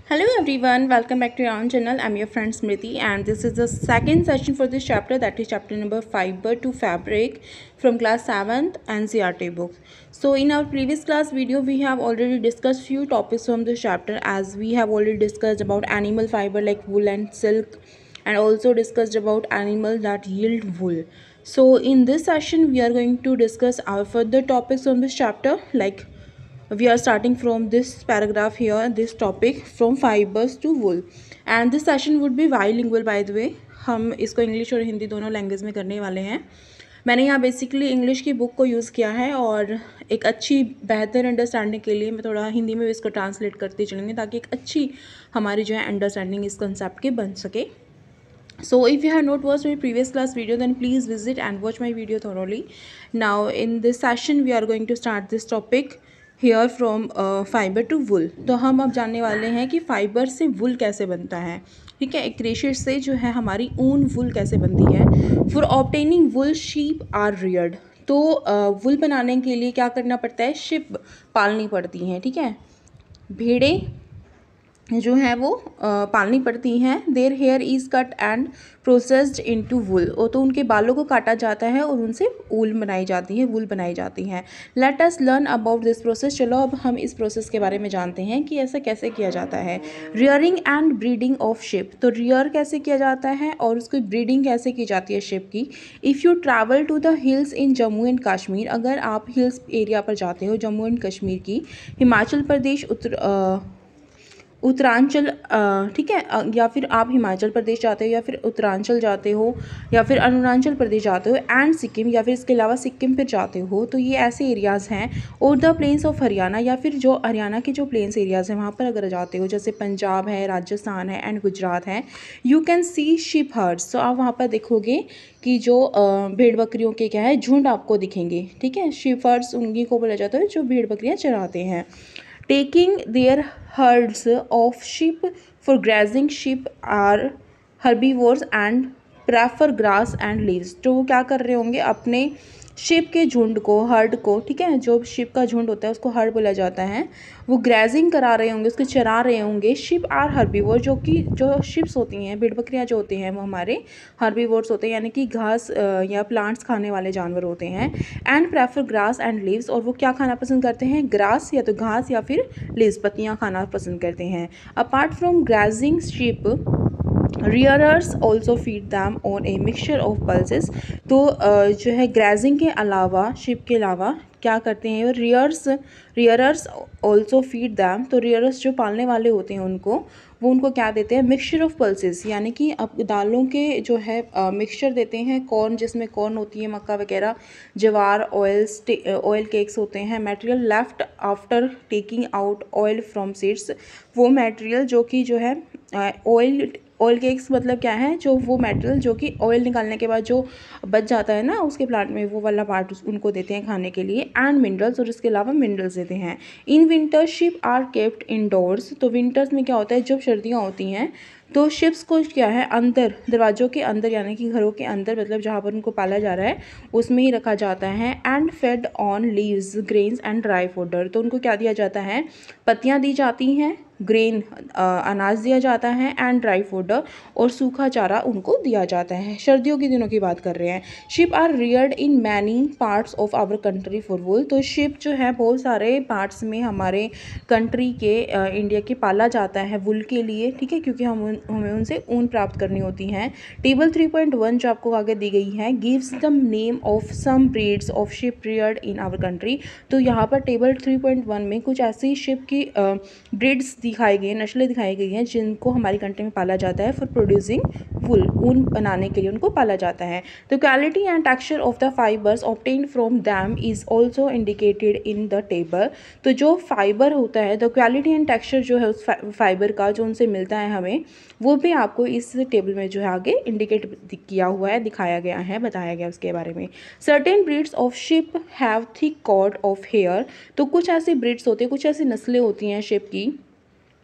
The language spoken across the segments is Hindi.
Hello everyone, welcome back to our own channel. I'm your friend Smriti and this is the second session for this chapter, that is chapter number Fiber to Fabric from class 7th NCERT book. So in our previous class video we have already discussed few topics from this chapter, as we have already discussed about animal fiber like wool and silk, and also discussed about animals that yield wool. So in this session we are going to discuss our further topics from this chapter, like we are starting from this paragraph here, this topic from fibers to wool, and this session would be bilingual by the way. हम इसको इंग्लिश और हिंदी दोनों लैंग्वेज में करने वाले हैं। मैंने यहाँ बेसिकली इंग्लिश की बुक को यूज़ किया है और एक अच्छी बेहतर अंडरस्टैंडिंग के लिए मैं थोड़ा हिंदी में भी इसको ट्रांसलेट करते चलेंगे, ताकि एक अच्छी हमारी जो है अंडरस्टैंडिंग इस कंसेप्ट की बन सके. So if you have not watched my previous class video, then please visit and watch my video thoroughly. Now in this session we are going to start this topic here from fiber to wool. तो हम अब जानने वाले हैं कि फाइबर से वुल कैसे बनता है. ठीक है, एक क्रेशियस से जो है हमारी ऊन वुल कैसे बनती है. For obtaining wool sheep are reared. तो वुल बनाने के लिए क्या करना पड़ता है, शिप पालनी पड़ती हैं. ठीक है, भेड़ें जो है वो पालनी पड़ती हैं. Their hair is cut and processed into wool. तो उनके बालों को काटा जाता है और उनसे ऊल बनाई जाती है, वुल बनाई जाती हैं. Let us learn about this process. चलो अब हम इस प्रोसेस के बारे में जानते हैं कि ऐसा कैसे किया जाता है. Rearing and breeding of sheep. तो रियर कैसे किया जाता है और उसकी ब्रीडिंग कैसे की जाती है शिप की. If you travel to the hills in Jammu and Kashmir. अगर आप हिल्स एरिया पर जाते हो, जम्मू एंड कश्मीर की, हिमाचल प्रदेश, उत्तरांचल, ठीक है, या फिर आप हिमाचल प्रदेश जाते हो या फिर उत्तरांचल जाते हो या फिर अरुणाचल प्रदेश जाते हो एंड सिक्किम, या फिर इसके अलावा सिक्किम फिर जाते हो, तो ये ऐसे एरियाज़ हैं. और द प्लेन्स ऑफ हरियाणा, या फिर जो हरियाणा के जो प्लेन्स एरियाज़ हैं वहाँ पर अगर जाते हो, जैसे पंजाब है, राजस्थान है एंड गुजरात है, you can see ship hertz. तो आप वहाँ पर देखोगे कि जो भेड़ बकरियों के क्या है, झुंड आपको दिखेंगे. ठीक है, शिप हर्ड्स उन्हीं को बोला जाता है जो भेड़ बकरियाँ चराते हैं. Taking their herds of sheep for grazing. Sheep are herbivores and prefer grass and leaves. तो वो क्या कर रहे होंगे, अपने शिप के झुंड को, हर्ड को, ठीक है, जो शिप का झुंड होता है उसको हर्ड बोला जाता है, वो ग्रेजिंग करा रहे होंगे, उसको चरा रहे होंगे. Sheep are herbivore. जो शिप्स होती हैं, भेड़ बकरियाँ जो होती हैं, वो हमारे हर्बीवोर्स होते हैं, यानी कि घास या प्लांट्स खाने वाले जानवर होते हैं. And prefer grass and leaves. और वो क्या खाना पसंद करते हैं, ग्रास या तो घास या फिर लीव्स, पत्तियाँ खाना पसंद करते हैं. Apart from grazing sheep, rearers also feed them on a mixture of pulses. तो जो है ग्रेजिंग के अलावा, शिप के अलावा क्या करते हैं रियरर्स ऑल्सो फीड दैम. तो रियरर्स जो पालने वाले होते हैं वो उनको क्या देते हैं, मिक्सचर ऑफ पल्सेस, यानी कि अब दालों के जो है मिक्सचर देते हैं. कॉर्न, जिसमें कॉर्न होती है, मक्का वगैरह, ज्वार, ऑयल केक्स होते हैं. Material left after taking out oil from seeds. वो मटेरियल जो कि जो है ऑयल केक्स मतलब क्या है, जो वो मटेरियल जो कि ऑयल निकालने के बाद जो बच जाता है ना उसके प्लांट में, वो वाला पार्ट उनको देते हैं खाने के लिए. एंड मिनरल्स, और इसके अलावा मिनरल्स देते हैं. In winter sheep are kept indoors. तो विंटर्स में क्या होता है, जब सर्दियाँ होती हैं तो शिप्स को क्या है, अंदर, दरवाज़ों के अंदर, यानी कि घरों के अंदर, मतलब जहाँ पर उनको पाला जा रहा है उसमें ही रखा जाता है. And fade on leaves, grains and dry fodder. तो उनको क्या दिया जाता है, पत्तियाँ दी जाती हैं, ग्रेन अनाज दिया जाता है, एंड ड्राई फोडर और सूखा चारा उनको दिया जाता है. सर्दियों के दिनों की बात कर रहे हैं. Sheep are reared in many parts of our country for wool. तो शिप जो है बहुत सारे पार्ट्स में हमारे कंट्री के, इंडिया के, पाला जाता है वुल के लिए. ठीक है, क्योंकि हमें उनसे ऊन प्राप्त करनी होती हैं. टेबल 3.1 जो आपको आगे दी गई है, gives the name of some breeds of sheep reared in our country. तो यहाँ पर टेबल 3.1 में कुछ ऐसी शिप की ब्रीड्स दिखाई गई हैं, नस्लें दिखाई गई हैं जिनको हमारी कंट्री में पाला जाता है फॉर प्रोड्यूसिंग वुल. ऊन बनाने के लिए उनको पाला जाता है. तो quality and texture of the fibres obtained from them is also indicated in the table. तो जो फाइबर होता है, द क्वालिटी एंड टेक्सचर जो है उस फाइबर का जो उनसे मिलता है हमें, वो भी आपको इस टेबल में जो है आगे इंडिकेट किया हुआ है, दिखाया गया है, बताया गया उसके बारे में. Certain breeds of sheep have thick coat of hair. तो कुछ ऐसी ब्रीड्स होती हैं, कुछ ऐसी नस्लें होती हैं शिप की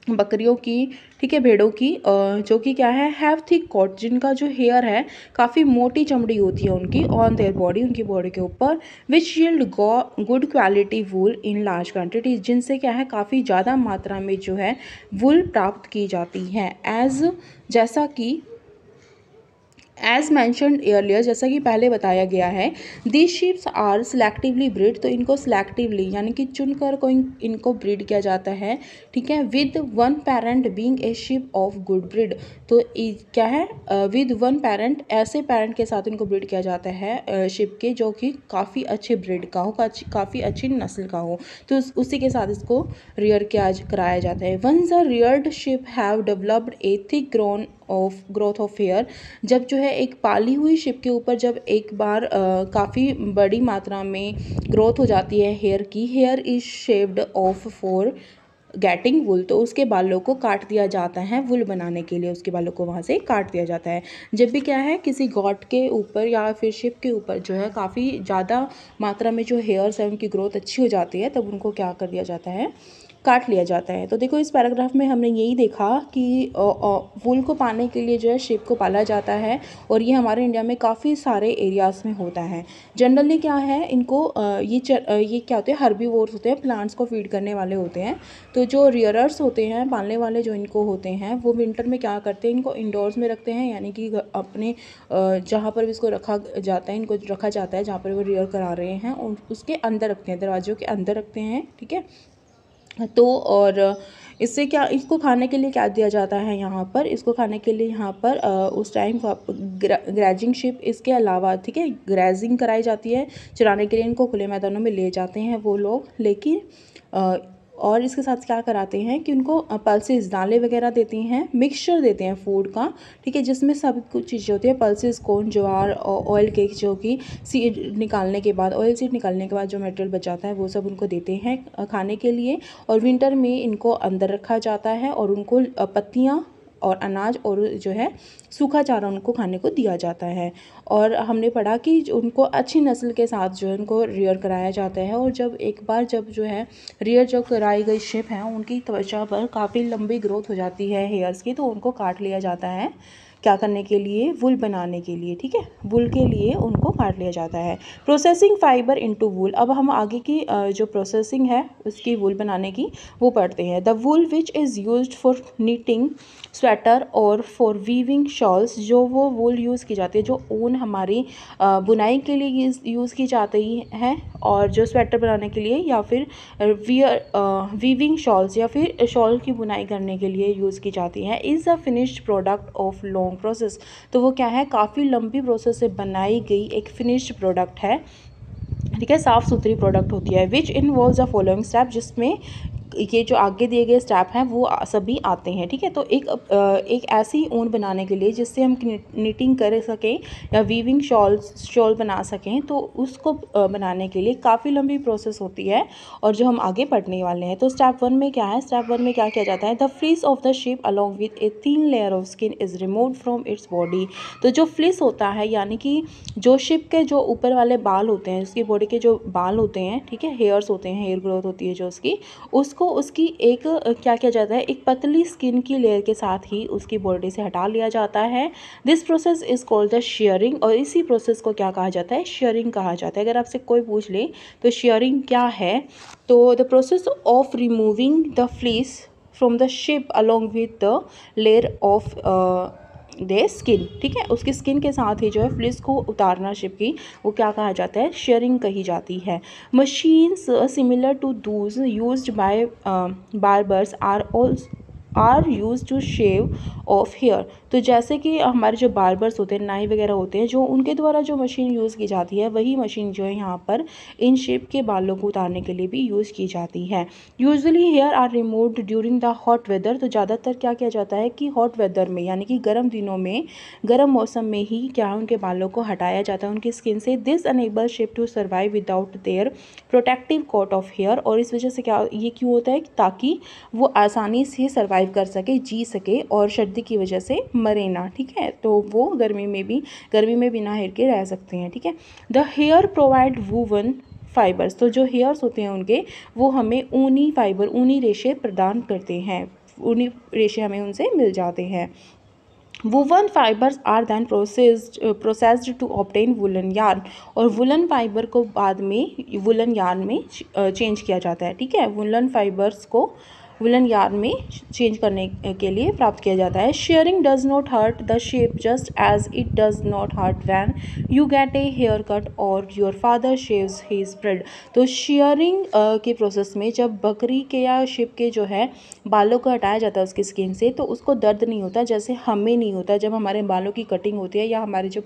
बकरियों की, ठीक है, भेड़ों की, जो कि क्या है, हैव थिक कोट, जिनका जो हेयर है काफ़ी मोटी चमड़ी होती है उनकी, ऑन देयर बॉडी, उनकी बॉडी के ऊपर, which yield good quality wool in large quantities, जिनसे क्या है काफ़ी ज़्यादा मात्रा में जो है वूल प्राप्त की जाती है। जैसा कि एज मैंशनड एयरलियर, जैसा कि पहले बताया गया है, this sheeps are selectively breed, तो इनको सिलेक्टिवली यानी कि चुनकर को इनको ब्रीड किया जाता है, ठीक है, with one parent being a ship of good breed, तो क्या है, विद वन पेरेंट, ऐसे पेरेंट के साथ इनको ब्रीड किया जाता है शिप के जो कि काफ़ी अच्छे ब्रीड का हो, काफ़ी अच्छी नस्ल का हो, तो उसी के साथ इसको रियर कराया जाता है। Once a reared sheep have developed a thick growth of hair, जब जो है एक पाली हुई शिप के ऊपर जब एक बार काफ़ी बड़ी मात्रा में ग्रोथ हो जाती है हेयर की, hair is shaped off for getting wool, तो उसके बालों को काट दिया जाता है वुल बनाने के लिए, उसके बालों को वहाँ से काट दिया जाता है। जब भी क्या है किसी गॉट के ऊपर या फिर शिप के ऊपर जो है काफ़ी ज़्यादा मात्रा में जो हेयर्स है उनकी ग्रोथ अच्छी हो जाती है, तब उनको क्या कर दिया जाता है, काट लिया जाता है। तो देखो इस पैराग्राफ में हमने यही देखा कि वूल को पाने के लिए जो है शिप को पाला जाता है, और ये हमारे इंडिया में काफ़ी सारे एरियाज़ में होता है। जनरली क्या है इनको ये क्या होते हैं, हर्बीवोर्स होते हैं, प्लांट्स को फीड करने वाले होते हैं। तो जो रियरर्स होते हैं, पालने वाले जो इनको होते हैं, वो विंटर में क्या करते हैं, इनको इंडोर्स में रखते हैं, यानी कि अपने जहाँ पर भी इसको रखा जाता है, इनको रखा जाता है जहाँ पर वो रियर करा रहे हैं, उसके अंदर रखते हैं, दरवाज़ों के अंदर रखते हैं, ठीक है। तो और इससे क्या, इसको खाने के लिए क्या दिया जाता है यहाँ पर, इसको खाने के लिए यहाँ पर उस टाइम ग्रेजिंग शिप, इसके अलावा ठीक है ग्रेजिंग कराई जाती है, चराने के लिए इनको खुले मैदानों में ले जाते हैं वो लोग, लेकिन और इसके साथ क्या कराते हैं कि उनको पल्सेस, दालें वगैरह देती हैं, मिक्सचर देते हैं फूड का, ठीक है, जिसमें सब कुछ चीज़ें होती है, पल्सेस, कॉर्न, ज्वार, ऑयल केक, जो कि सीड निकालने के बाद, ऑयल सीड निकालने के बाद जो मटेरियल बच जाता है वो सब उनको देते हैं खाने के लिए। और विंटर में इनको अंदर रखा जाता है और उनको पत्तियाँ और अनाज और जो है सूखा चारा उनको खाने को दिया जाता है। और हमने पढ़ा कि उनको अच्छी नस्ल के साथ जो है उनको रियर कराया जाता है, और जब एक बार जब जो है रियर जो कराई गई शिप हैं उनकी त्वचा पर काफ़ी लंबी ग्रोथ हो जाती है हेयर्स की, तो उनको काट लिया जाता है, क्या करने के लिए, वुल बनाने के लिए, ठीक है, वुल के लिए उनको काट लिया जाता है। प्रोसेसिंग फाइबर इनटू वुल, अब हम आगे की जो प्रोसेसिंग है उसकी वुल बनाने की वो पढ़ते हैं। The wool which is used for knitting sweater और फॉर वीविंग शॉल्स, जो वो वूल यूज़ की जाती है, जो ऊन हमारी बुनाई के लिए यूज़ की जाती है, और जो स्वेटर बनाने के लिए या फिर वीविंग शॉल्स या फिर शॉल की बुनाई करने के लिए यूज़ की जाती है, is a finished product of long process, तो वो क्या है, काफ़ी लंबी प्रोसेस से बनाई गई एक फिनिश्ड प्रोडक्ट है, ठीक है, साफ़ सुथरी प्रोडक्ट होती है। Which involves the following step, जिसमें ये जो आगे दिए गए स्टेप हैं वो सभी आते हैं, ठीक है। तो एक ऐसी ऊन बनाने के लिए जिससे हम निटिंग कर सकें या वीविंग शॉल बना सकें, तो उसको बनाने के लिए काफ़ी लंबी प्रोसेस होती है, और जो हम आगे पढ़ने वाले हैं। तो स्टेप 1 में क्या है, स्टेप 1 में क्या किया जाता है, the fleece of the ship along with a thin layer of skin is removed from its body, तो जो फ्लिस होता है यानी कि जो शिप के जो ऊपर वाले बाल होते हैं, उसकी बॉडी के जो बाल होते हैं, ठीक है, हेयर्स होते हैं, हेयर ग्रोथ होती है जो उसकी एक क्या किया जाता है, एक पतली स्किन की लेयर के साथ ही उसकी बॉडी से हटा लिया जाता है। This process is called the sharing, और इसी प्रोसेस को क्या कहा जाता है, शेयरिंग कहा जाता है। अगर आपसे कोई पूछ ले तो शेयरिंग क्या है, तो the process of removing the fleece from the ship along with the layer of they skin, ठीक है, उसकी स्किन के साथ ही जो है फ्लिस को उतारना शिप की, वो क्या कहा जाता है, शेयरिंग कही जाती है। Machines similar to those used by barbers are use to shave off hair, तो जैसे कि हमारे जो बार्बर्स होते हैं, नाई वगैरह होते हैं, जो उनके द्वारा जो मशीन यूज़ की जाती है, वही मशीन जो है यहाँ पर इन शेप के बालों को उतारने के लिए भी यूज़ की जाती है। Usually hair are removed during the hot weather, तो ज़्यादातर क्या किया जाता है कि हॉट वेदर में यानी कि गर्म दिनों में, गर्म मौसम में ही क्या है उनके बालों को हटाया जाता है उनकी स्किन से। This enable sheep to survive without their protective coat of hair, और इस वजह से क्या ये क्यों होता है, ताकि वो आसानी से सर्वाइव कर सके, जी सके, और सर्दी की वजह से मरे ना, ठीक है, तो वो गर्मी में बिना हेयर के रह सकते हैं, ठीक है। The hair provide woven fibres, तो जो हेयर्स होते हैं उनके, वो हमें ऊनी फाइबर, ऊनी रेशे प्रदान करते हैं। उन्हीं रेशे हमें उनसे मिल जाते हैं। Woollen fibres are then processed to obtain woollen yarn, और वुलन फाइबर को बाद में वुलन यार्न में चेंज किया जाता है। ठीक है, वुलन फाइबर्स को वुलन यार्न में चेंज करने के लिए प्राप्त किया जाता है। Shearing does not hurt the sheep just as it does not hurt when you get a haircut or your father shaves his beard. तो शेयरिंग के प्रोसेस में जब बकरी के या शिप के जो है बालों को हटाया जाता है उसकी स्किन से, तो उसको दर्द नहीं होता जैसे हमें नहीं होता जब हमारे बालों की कटिंग होती है, या हमारे जो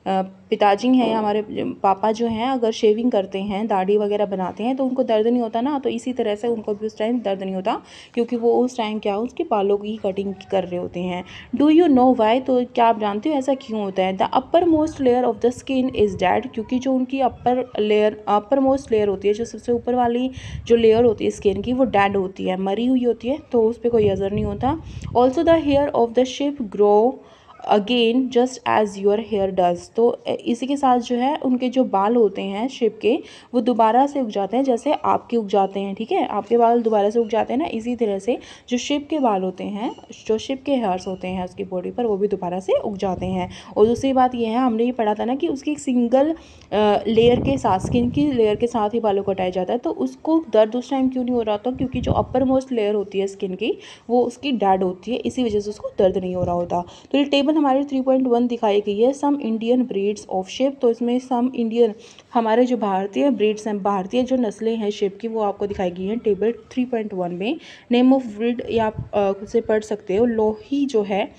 पिताजी हैं या हमारे पापा जो हैं अगर शेविंग करते हैं, दाढ़ी वगैरह बनाते हैं, तो उनको दर्द नहीं होता ना। तो इसी तरह से उनको भी उस टाइम दर्द नहीं होता, क्योंकि वो उस टाइम क्या उसके बालों की कटिंग कर रहे होते हैं। Do you know why? तो क्या आप जानते हो ऐसा क्यों होता है? The upper most layer of the skin is dead, क्योंकि जो उनकी अपर मोस्ट लेयर होती है, जो सबसे ऊपर वाली जो लेयर होती है स्किन की, वो डेड होती है, मरी हुई होती है, तो उस पर कोई असर नहीं होता। Also the hair of the sheep grow again just as your hair does. तो इसी के साथ जो है उनके जो बाल होते हैं शिप के, वो दोबारा से उग जाते हैं जैसे आपके उग जाते हैं। ठीक है, आपके बाल दोबारा से उग जाते हैं ना, इसी तरह से जो शिप के बाल होते हैं, जो शिप के हेयर्स होते हैं उसकी बॉडी पर, वो भी दोबारा से उग जाते हैं। और दूसरी बात ये है, हमने ये पढ़ा था ना कि उसकी एक सिंगल लेयर के साथ, स्किन की लेयर के साथ ही बालों को हटाया जाता है, तो उसको दर्द उस टाइम क्यों नहीं हो रहा होता? क्योंकि जो अपर मोस्ट लेयर होती है स्किन की, वो उसकी डेड होती है, इसी वजह से उसको दर्द नहीं हो रहा होता। तो ये टेबल हमारी 3.1 दिखाई गई है, some Indian breeds of sheep. तो इसमें सम इंडियन, हमारे जो भारतीय ब्रीड्स हैं, भारतीय जो नस्लें हैं शिप की, वो आपको दिखाई गई हैं टेबल 3.1 में। नेम ऑफ ब्रीड ये आप खुद से पढ़ सकते हो। लोही जो है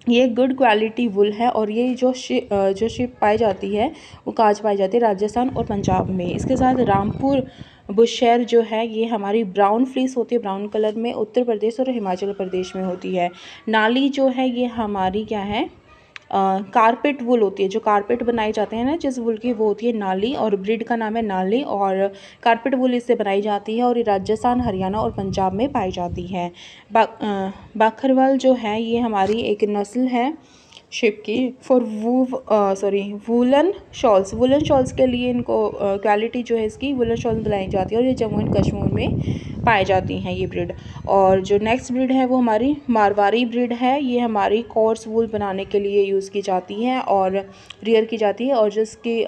ये गुड क्वालिटी वुल है, और ये जो शिप पाई जाती है वो काज पाई जाती है राजस्थान और पंजाब में। इसके साथ रामपुर बुशेर जो है ये हमारी ब्राउन फ्लीस होती है, ब्राउन कलर में, उत्तर प्रदेश और हिमाचल प्रदेश में होती है। नाली जो है ये हमारी क्या है, कारपेट वुल होती है, जो कारपेट बनाए जाते हैं ना जिस वुल की, वो होती है नाली, और ब्रीड का नाम है नाली, और कारपेट वुल इससे बनाई जाती है, और ये राजस्थान, हरियाणा और पंजाब में पाई जाती है। बाखरवाल जो है ये हमारी एक नस्ल है शिप की for woollen shawls. Woollen shawls के लिए इनको क्वालिटी जो है इसकी वुलन शॉल्स बनाई जाती है, और ये जम्मू एंड कश्मीर में पाई जाती हैं ये ब्रीड। और जो नेक्स्ट ब्रीड है वो हमारी मारवाड़ी ब्रीड है, ये हमारी कोर्स वूल बनाने के लिए यूज़ की जाती है और रियर की जाती है, और जिसकी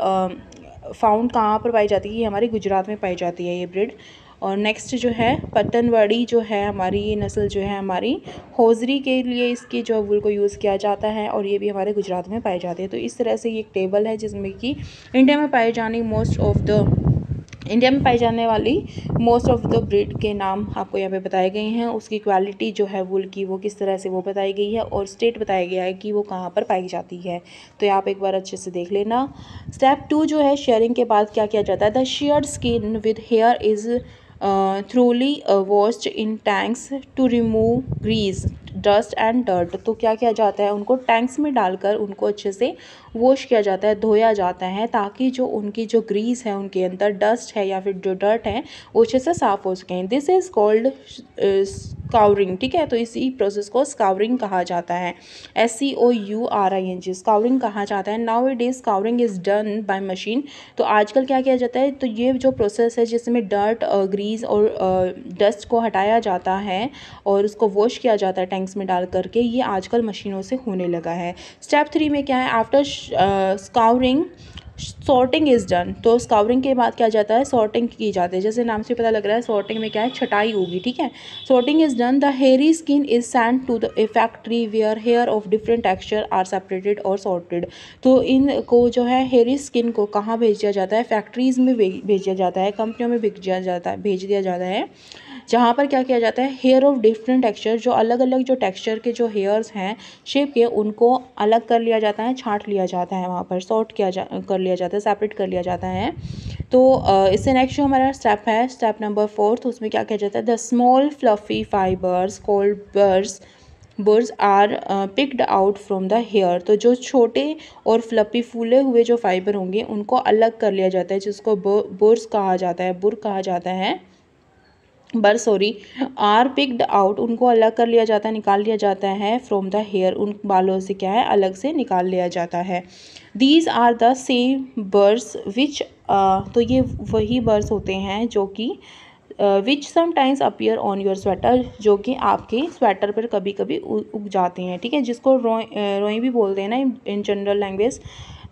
फाउंड कहाँ पर पाई जाती है, ये हमारी गुजरात में पाई जाती है ये ब्रीड। और नेक्स्ट जो है पतनवड़ी जो है हमारी, ये नस्ल जो है हमारी होजरी के लिए इसकी जो वुल को यूज़ किया जाता है, और ये भी हमारे गुजरात में पाई जाती है। तो इस तरह से ये एक टेबल है जिसमें कि इंडिया में पाई जाने वाली मोस्ट ऑफ द ब्रीड के नाम आपको यहाँ पे बताए गए हैं। उसकी क्वालिटी जो है वुल की वो किस तरह से वो बताई गई है, और स्टेट बताया गया है कि वो कहाँ पर पाई जाती है। तो आप एक बार अच्छे से देख लेना। स्टेप 2 जो है शेयरिंग के बाद क्या किया जाता है, the sheared skin with hair is thoroughly washed in tanks to remove grease dust and dirt. तो क्या किया जाता है, उनको टैंक्स में डालकर उनको अच्छे से वॉश किया जाता है, धोया जाता है, ताकि जो उनकी जो ग्रीस है, उनके अंदर डस्ट है या फिर जो डर्ट है, वो अच्छे से साफ़ हो सकें। This is called scouring. ठीक है, तो इसी प्रोसेस को स्काउरिंग कहा जाता है, SCOURING, स्काउरिंग कहा जाता है। Now it is scouring is done by machine. तो आजकल क्या किया जाता है, तो ये जो प्रोसेस है जिसमें डर्ट, ग्रीस और डस्ट को हटाया जाता है और उसको वॉश किया जाता है टैंक्स में डाल करके, ये आजकल मशीनों से होने लगा है। स्टेप 3 में क्या है, after scouring sorting is done. तो स्काउरिंग के बाद क्या जाता है, सॉर्टिंग की जाती है। जैसे नाम से पता लग रहा है सॉर्टिंग में क्या है, छटाई होगी। ठीक है, sorting is done, the hairy skin is sent to the factory where hair of different texture are separated और सॉर्टेड। तो इनको जो है हेयरी स्किन को कहाँ भेज दिया जाता है, फैक्ट्रीज़ में भेज दिया जाता है, कंपनियों में भेज दिया जाता है, जहाँ पर क्या किया जाता है, हेयर ऑफ डिफरेंट टेक्सचर, जो अलग अलग जो टेक्सचर के जो हेयर्स हैं शेप के, उनको अलग कर लिया जाता है, छांट लिया जाता है, वहाँ पर सॉर्ट कर लिया जाता है, सेपरेट कर लिया जाता है। तो इससे नेक्स्ट जो हमारा स्टेप है, स्टेप नंबर 4, तो उसमें क्या किया जाता है, the small fluffy fibres called burrs are picked out from the hair. तो जो छोटे और फ्लफी फूले हुए जो फाइबर होंगे उनको अलग कर लिया जाता है, जिसको बुर कहा जाता है, आर पिक्ड आउट, उनको अलग कर लिया जाता है, निकाल लिया जाता है, फ्रॉम द हेयर, उन बालों से क्या है अलग से निकाल लिया जाता है। These are the same birds which, तो ये वही बर्ड्स होते हैं जो कि which sometimes appear on your sweater, जो कि आपके स्वेटर पर कभी कभी उग जाते हैं, ठीक है, जिसको रोई भी बोलते हैं ना इन जनरल लैंग्वेज।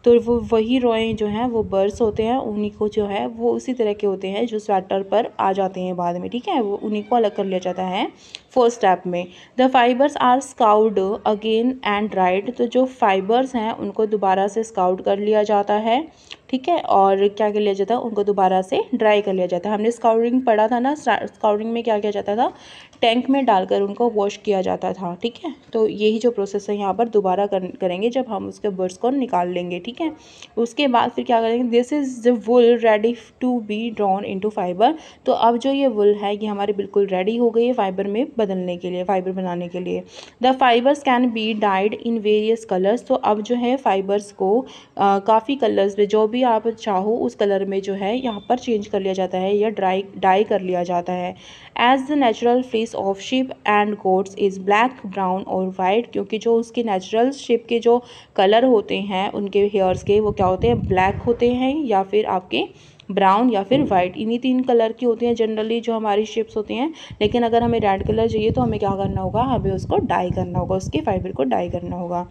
तो वो वही रोएं जो हैं वो बर्ड्स होते हैं, उन्हीं को जो है वो उसी तरह के होते हैं जो स्वेटर पर आ जाते हैं बाद में, ठीक है, वो उन्हीं को अलग कर लिया जाता है फोर्थ स्टेप में। The fibres are scoured again and dried, तो जो फाइबर्स हैं उनको दोबारा से स्काउट कर लिया जाता है, ठीक है, और क्या कर लिया जाता है, उनको दोबारा से ड्राई कर लिया जाता है। हमने स्काउरिंग पढ़ा था ना, स्काउरिंग में क्या किया जाता था, टैंक में डालकर उनको वॉश किया जाता था, ठीक है। तो यही जो प्रोसेस है यहाँ पर दोबारा करेंगे जब हम उसके बर्ड्स को निकाल लेंगे, ठीक है। उसके बाद फिर क्या करेंगे, this is the wool ready to be drawn into fibre. तो अब जो ये वुल है ये हमारी बिल्कुल रेडी हो गई है फाइबर में बदलने के लिए, फाइबर बनाने के लिए। The fibres can be died in various colours, तो अब जो है फाइबर्स को काफ़ी कलर्स में, जो भी आप चाहो उस कलर में जो है यहाँ पर चेंज कर लिया जाता है या डाई कर लिया जाता है। As the natural fleece of sheep and goats is black, brown और वाइट, क्योंकि जो उसके नेचुरल शिप के जो कलर होते हैं उनके हेयर्स के वो क्या होते हैं, ब्लैक होते हैं या फिर आपके ब्राउन या फिर वाइट, इन्हीं 3 कलर की होती हैं जनरली जो हमारी शिप्स होती हैं। लेकिन अगर हमें रेड कलर चाहिए तो हमें क्या करना होगा, हमें उसको डाई करना होगा, उसके फाइबर को डाई करना होगा।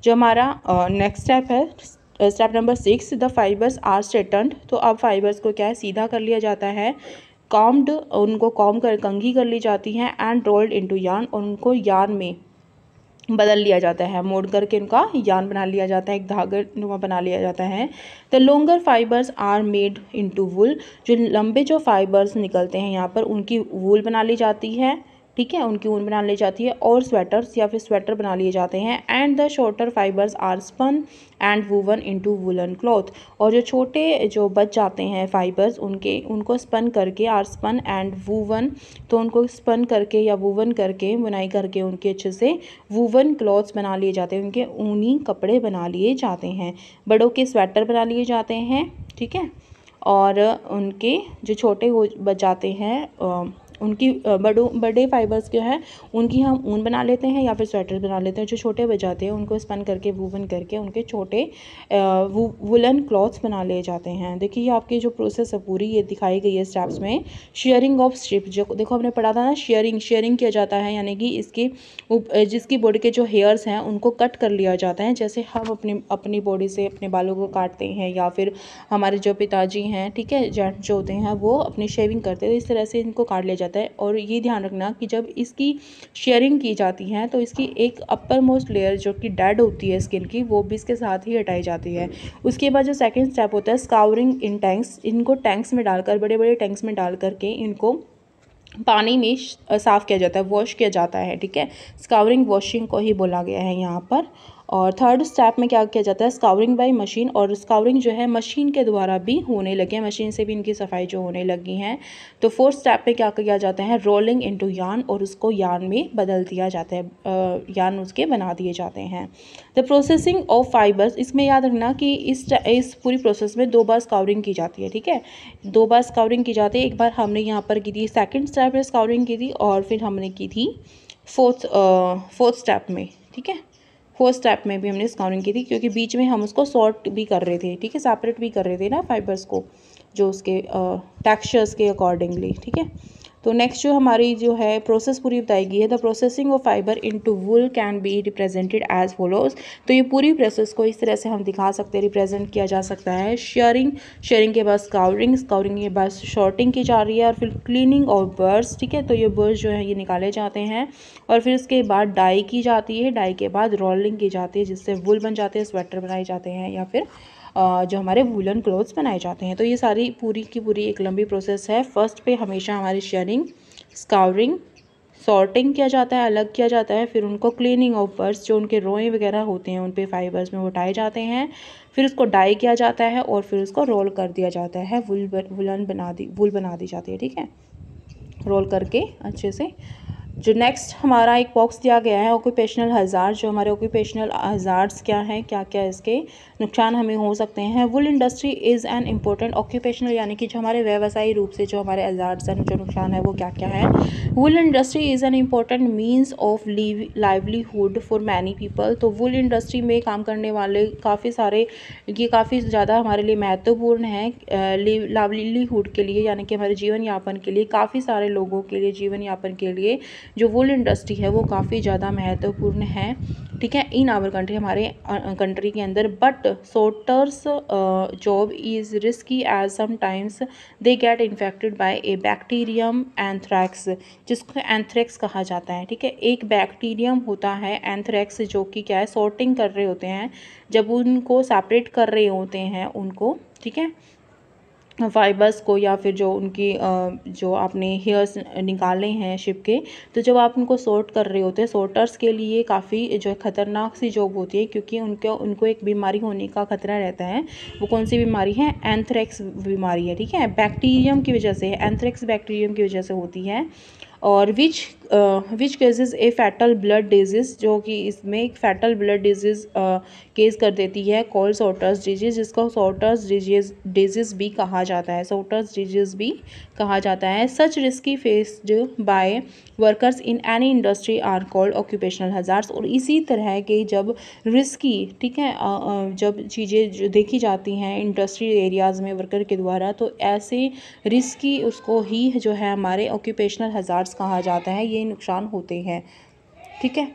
जो हमारा नेक्स्ट स्टेप है, step number 6, the fibres are straightened, तो अब फाइबर्स को क्या है, सीधा कर लिया जाता है। कॉम्ड, उनको कॉम कर कंघी कर ली जाती हैं। एंड रोल्ड इनटू यार्न, और उनको यार्न में बदल लिया जाता है, मोड़ करके उनका यार्न बना लिया जाता है, एक धागे नुमा बना लिया जाता है। The longer fibres are made into wool, जो लंबे जो फाइबर्स निकलते हैं यहाँ पर उनकी वूल बना ली जाती है, ठीक है, उनकी ऊन बना ली जाती है और स्वेटर्स या फिर स्वेटर बना लिए जाते हैं। And the shorter fibres are spun and woven into woollen cloth, और जो छोटे जो बच जाते हैं फाइबर्स उनको स्पन करके, आर स्पन एंड वूवन, तो उनको स्पन करके या वूवन करके, बुनाई करके उनके अच्छे से वूवन क्लॉथ्स बना लिए जाते हैं, उनके ऊनी कपड़े बना लिए जाते हैं। बड़ों के स्वेटर बना लिए जाते हैं, ठीक है, और उनके जो छोटे हो बच जाते हैं उनकी बड़े फाइबर्स जो हैं उनकी हम ऊन बना लेते हैं या फिर स्वेटर बना लेते हैं। जो छोटे बच जाते हैं उनको स्पन करके वूवन करके उनके छोटे वुलन क्लॉथ्स बना लिए जाते हैं। देखिए आपकी जो प्रोसेस है पूरी ये दिखाई गई है स्टेप्स में। शेयरिंग ऑफ स्ट्रिप, जो देखो हमने पढ़ा था ना, शेयरिंग किया जाता है, यानी कि इसकी जिसकी बॉडी के जो हेयर्स हैं उनको कट कर लिया जाता है, जैसे हम अपनी बॉडी से अपने बालों को काटते हैं या फिर हमारे जो पिताजी हैं, ठीक है, जेंट जो होते हैं वो अपनी शेविंग करते हैं, तो इस तरह से इनको काट लिया जाता है। और ये ध्यान रखना कि जब इसकी शेयरिंग की जाती है तो इसकी एक अपर मोस्ट लेयर जो कि डेड होती है स्किन की, वो भी इसके साथ ही हटाई जाती है। उसके बाद जो सेकंड स्टेप होता है स्काउरिंग इन टैंक्स, इनको टैंक्स में डालकर, बड़े बड़े टैंक्स में डाल करके इनको पानी में साफ़ किया जाता है, वॉश किया जाता है, ठीक है, स्काउरिंग वॉशिंग को ही बोला गया है यहाँ पर। और थर्ड स्टेप में क्या किया जाता है, स्काउरिंग बाय मशीन, और स्काउरिंग जो है मशीन के द्वारा भी होने लगे हैं, मशीन से भी इनकी सफाई जो होने लगी हैं। तो फोर्थ स्टेप में क्या किया जाता है, रोलिंग इनटू यार्न, और उसको यार्न में बदल दिया जाता है, यार्न उसके बना दिए जाते हैं। द प्रोसेसिंग ऑफ फाइबर्स, इसमें याद रखना कि इस पूरी प्रोसेस में 2 बार स्काउरिंग की जाती है, ठीक है, 2 बार स्काउरिंग की जाती है। एक बार हमने यहाँ पर की थी सेकेंड स्टेप में स्काउरिंग की थी, और फिर हमने की थी फोर्थ स्टेप में, ठीक है, फोर्थ स्टेप में भी हमने स्काउरिंग की थी, क्योंकि बीच में हम उसको सॉर्ट भी कर रहे थे, ठीक है, सेपरेट भी कर रहे थे ना फाइबर्स को, जो उसके टेक्सचर्स के अकॉर्डिंगली, ठीक है। तो नेक्स्ट जो हमारी जो है प्रोसेस पूरी बताई गई है, the processing of fibre into wool can be represented as follows. तो ये पूरी प्रोसेस को इस तरह से हम दिखा सकते हैं, रिप्रेजेंट किया जा सकता है। शेयरिंग के बाद स्काउरिंग के बाद शॉर्टिंग की जा रही है, और फिर क्लीनिंग और बर्ड्स, ठीक है, तो ये बर्ड्स जो है ये निकाले जाते हैं, और फिर उसके बाद डाई की जाती है, डाई के बाद रोलिंग की जाती है, जिससे वुल बन जाते हैं, स्वेटर बनाए जाते हैं, या फिर जो हमारे वूलन क्लोथ्स बनाए जाते हैं। तो ये सारी पूरी की पूरी एक लंबी प्रोसेस है। फर्स्ट पे हमेशा हमारी शेयरिंग, स्काउरिंग, सॉर्टिंग किया जाता है, अलग किया जाता है, फिर उनको क्लीनिंग ऑफ बर्ड्स, जो उनके रोए वगैरह होते हैं उन पे फाइबर्स में उठाए जाते हैं, फिर उसको डाई किया जाता है, और फिर उसको रोल कर दिया जाता है, वूल बना दी जाती है, ठीक है, रोल करके अच्छे से जो नेक्स्ट हमारा एक बॉक्स दिया गया है ऑक्यूपेशनल हज़ार्ड, जो हमारे ऑक्यूपेशनल हज़ार्ड्स क्या हैं, क्या क्या इसके नुकसान हमें हो सकते हैं। Wool industry is an important occupational, यानी कि जो हमारे व्यवसायी रूप से जो हमारे हज़ार्ड्स हैं, जो नुकसान है वो क्या क्या है। Wool industry is an important means of livelihood for many people. तो वुल इंडस्ट्री में काम करने वाले काफ़ी सारे, ये काफ़ी ज़्यादा हमारे लिए महत्वपूर्ण है लाइवलीहुड के लिए, यानी कि हमारे जीवन यापन के लिए, काफ़ी सारे लोगों के लिए जीवन यापन के लिए जो वुल इंडस्ट्री है वो काफ़ी ज़्यादा महत्वपूर्ण है, ठीक है, इन आवर कंट्री, हमारे कंट्री के अंदर। But sorter's job is risky as sometimes they get infected by a bacterium anthrax, जिसको एंथ्रैक्स कहा जाता है, ठीक है। एक बैक्टीरियम होता है एंथ्रैक्स, जो कि क्या है, सॉर्टिंग कर रहे होते हैं, जब उनको सेपरेट कर रहे होते हैं उनको, ठीक है, फाइबर्स को, या फिर जो उनकी जो आपने हेयर्स निकाले हैं शिप के, तो जब आप उनको सॉर्ट कर रहे होते हैं, सॉर्टर्स के लिए काफ़ी जो है ख़तरनाक सी जॉब होती है, क्योंकि उनको एक बीमारी होने का खतरा रहता है। वो कौन सी बीमारी है? एंथ्रैक्स बीमारी है, ठीक है, बैक्टीरियम की वजह से, एंथ्रैक्स बैक्टीरियम की वजह से होती है। और विच केसेस ए फैटल ब्लड डिजीज़, जो कि इसमें एक फैटल ब्लड डिजीज़ केस कर देती है, कॉल सॉर्टर्स डिजीज़, जिसको सॉर्टर्स डिजीज़ भी कहा जाता है, सॉर्टर्स डिजीज़ भी कहा जाता है। Such risky faced by workers in any industry are called occupational hazards. और इसी तरह के जब रिस्की, ठीक है, जब चीज़ें जो देखी जाती हैं इंडस्ट्री एरियाज़ में वर्कर के द्वारा, तो ऐसे रिस्की उसको ही जो है हमारे ऑक्यूपेशनल हज़ार्ड्स कहा जाता है, ये नुकसान होते हैं, ठीक है,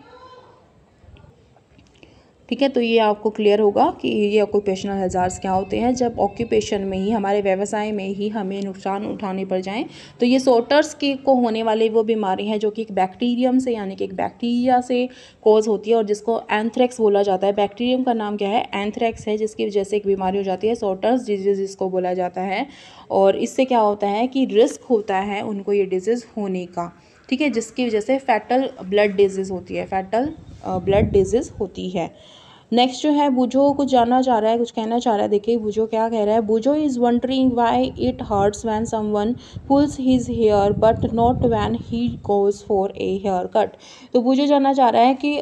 ठीक है। तो ये आपको क्लियर होगा कि ये ऑक्यूपेशनल हज़ार्ड्स क्या होते हैं। जब ऑक्यूपेशन में ही, हमारे व्यवसाय में ही हमें नुकसान उठाने पड़ जाएं, तो ये सॉर्टर्स के को होने वाले वो बीमारी हैं जो कि एक बैक्टीरियम से, यानी कि एक बैक्टीरिया से कॉज होती है, और जिसको एंथ्रैक्स बोला जाता है। बैक्टीरियम का नाम क्या है? एंथ्रैक्स है, जिसकी वजह से एक बीमारी हो जाती है, सॉर्टर्स डिजीज़ जिसको बोला जाता है। और इससे क्या होता है कि रिस्क होता है उनको ये डिजीज़ होने का, ठीक है, जिसकी वजह से फैटल ब्लड डिजीज़ होती है, फैटल ब्लड डिजीज़ होती है। नेक्स्ट जो है, बूझो कुछ जानना चाह रहा है, कुछ कहना चाह रहा है। देखिए बूझो क्या कह रहा है। Boojho is wondering why it hurts when someone pulls his hair but not when he goes for a haircut. तो बूझो जानना चाह रहा है कि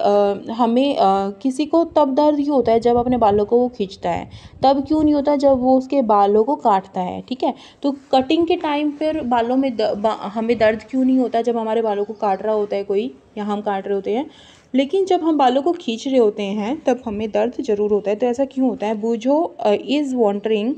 हमें किसी को तब दर्द क्यों होता है जब अपने बालों को वो खींचता है, तब क्यों नहीं होता जब वो उसके बालों को काटता है, ठीक है। तो कटिंग के टाइम पर बालों में हमें दर्द क्यों नहीं होता जब हमारे बालों को काट रहा होता है कोई, या हम काट रहे होते हैं, लेकिन जब हम बालों को खींच रहे होते हैं तब हमें दर्द ज़रूर होता है। तो ऐसा क्यों होता है? Boojho is wondering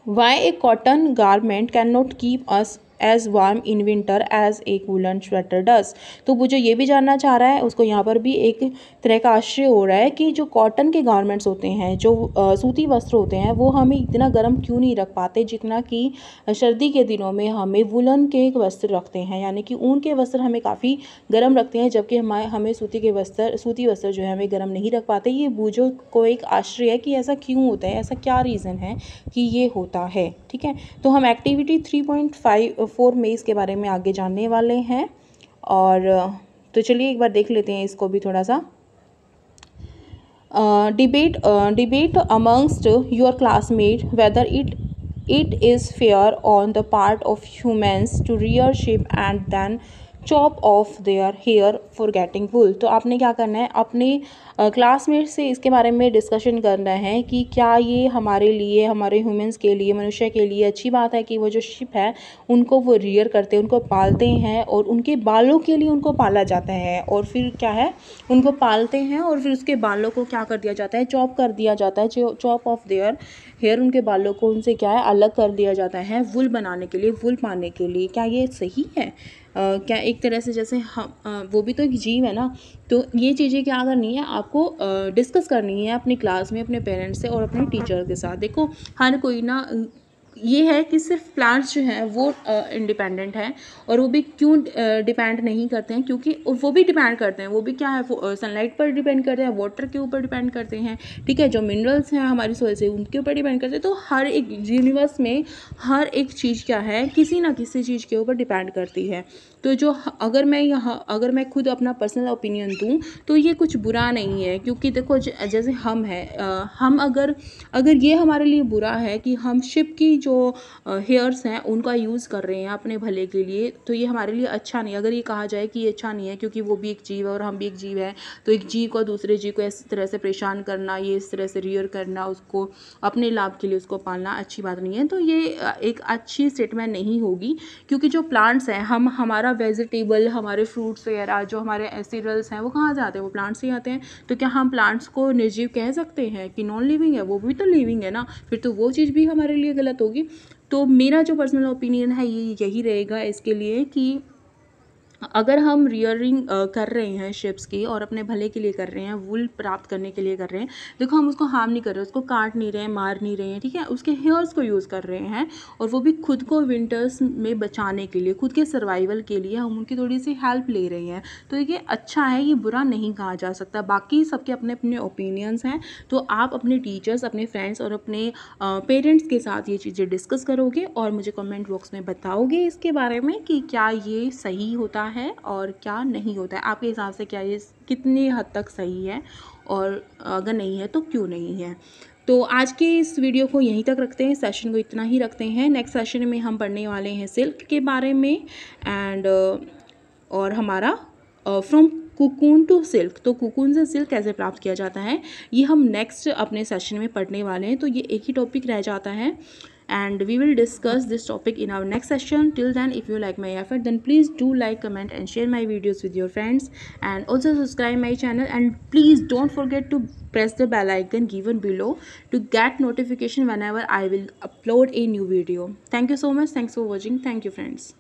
why a cotton garment can not keep us as warm in winter as a woollen sweater does. तो वो जो ये भी जानना चाह रहा है, उसको यहाँ पर भी एक तरह का आश्चर्य हो रहा है कि जो कॉटन के गारमेंट्स होते हैं, जो सूती वस्त्र होते हैं, वो हमें इतना गर्म क्यों नहीं रख पाते जितना कि सर्दी के दिनों में हमें वुलन के वस्त्र रखते हैं, यानी कि ऊन के वस्त्र हमें काफ़ी गर्म रखते हैं, जबकि हमें सूती वस्त्र जो है हमें गर्म नहीं रख पाते। ये बूझो को एक आश्चर्य है कि ऐसा क्यों होता है, ऐसा क्या रीज़न है कि ये होता है, ठीक है। तो हम एक्टिविटी 3.4 में इसके बारे में आगे जानने वाले हैं। और तो चलिए एक बार देख लेते हैं इसको भी थोड़ा सा। Debate amongst your classmate whether it is fair on the part of humans to rear sheep and then chop off their hair for getting wool. तो आपने क्या करना है, अपने क्लासमेट से इसके बारे में डिस्कशन करना है कि क्या ये हमारे लिए, हमारे ह्यूमंस के लिए, मनुष्य के लिए अच्छी बात है कि वो जो शिप है उनको वो रियर करते हैं, उनको पालते हैं, और उनके बालों के लिए उनको पाला जाता है, और फिर क्या है, उनको पालते हैं और फिर उसके बालों को क्या कर दिया जाता है, चॉप कर दिया जाता है, चॉप ऑफ देयर हेयर, उनके बालों को उनसे क्या है, अलग कर दिया जाता है वुल बनाने के लिए, वुल पाने के लिए। क्या ये सही है? क्या एक तरह से जैसे हम वो भी तो एक जीव है ना। तो ये चीज़ें क्या करनी है आपको, डिस्कस करनी है अपनी क्लास में, अपने पेरेंट्स से और अपने टीचर के साथ। देखो हर कोई ना, ये है कि सिर्फ प्लांट्स जो हैं वो इंडिपेंडेंट हैं, और वो भी क्यों डिपेंड नहीं करते हैं, क्योंकि वो भी डिपेंड करते हैं, वो भी क्या है, सनलाइट पर डिपेंड करते हैं, वाटर के ऊपर डिपेंड करते हैं, ठीक है, जो मिनरल्स हैं हमारी सोइल से उनके ऊपर डिपेंड करते हैं। तो हर एक यूनिवर्स में हर एक चीज़ क्या है, किसी ना किसी चीज़ के ऊपर डिपेंड करती है। तो जो अगर मैं खुद अपना पर्सनल ओपिनियन दूँ तो ये कुछ बुरा नहीं है, क्योंकि देखो जैसे हम हैं, हम अगर ये हमारे लिए बुरा है कि हम शिप की जो जो हेयर्स हैं उनका यूज़ कर रहे हैं अपने भले के लिए, तो ये हमारे लिए अच्छा नहीं है। अगर ये कहा जाए कि ये अच्छा नहीं है क्योंकि वो भी एक जीव है और हम भी एक जीव है, तो एक जीव को दूसरे जीव को इस तरह से परेशान करना, ये इस तरह से रियर करना, उसको अपने लाभ के लिए उसको पालना अच्छी बात नहीं है। तो ये एक अच्छी स्टेटमेंट नहीं होगी, क्योंकि जो प्लांट्स हैं, हमारा वेजिटेबल, हमारे फ्रूट्स वगैरह जो हमारे एसिडल्स हैं वो कहाँ जाते हैं, वो प्लांट्स से आते हैं। तो क्या हम प्लांट्स को निर्जीव कह सकते हैं कि नॉन लिविंग है? वो भी तो लिविंग है ना, फिर तो वो चीज़ भी हमारे लिए गलत होगी। तो मेरा जो पर्सनल ओपिनियन है ये यही रहेगा इसके लिए कि अगर हम रियरिंग कर रहे हैं शिप्स की और अपने भले के लिए कर रहे हैं, वूल प्राप्त करने के लिए कर रहे हैं, देखो हम उसको हार्म नहीं कर रहे, उसको काट नहीं रहे हैं, मार नहीं रहे हैं, ठीक है, उसके हेयर्स को यूज़ कर रहे हैं, और वो भी खुद को विंटर्स में बचाने के लिए, खुद के सर्वाइवल के लिए हम उनकी थोड़ी सी हेल्प ले रहे हैं। तो ये अच्छा है, ये बुरा नहीं कहा जा सकता। बाकी सबके अपने अपने ओपिनियंस हैं, तो आप अपने टीचर्स, अपने फ्रेंड्स और अपने पेरेंट्स के साथ ये चीज़ें डिस्कस करोगे और मुझे कमेंट बॉक्स में बताओगे इसके बारे में कि क्या ये सही होता है और क्या नहीं होता है। आपके हिसाब से क्या ये कितनी हद तक सही है, और अगर नहीं है तो क्यों नहीं है। तो आज के इस वीडियो को यहीं तक रखते हैं, सेशन को इतना ही रखते हैं। नेक्स्ट सेशन में हम पढ़ने वाले हैं सिल्क के बारे में एंड और हमारा फ्रॉम कुकून टू सिल्क, तो कुकून से सिल्क कैसे प्राप्त किया जाता है ये हम नेक्स्ट अपने सेशन में पढ़ने वाले हैं। तो ये एक ही टॉपिक रह जाता है and we will discuss this topic in our next session. Till then, if you like my effort, then please do like, comment and share my videos with your friends, and also subscribe my channel, and please don't forget to press the bell icon given below to get notification whenever I will upload a new video. Thank you so much. Thanks for watching. Thank you friends.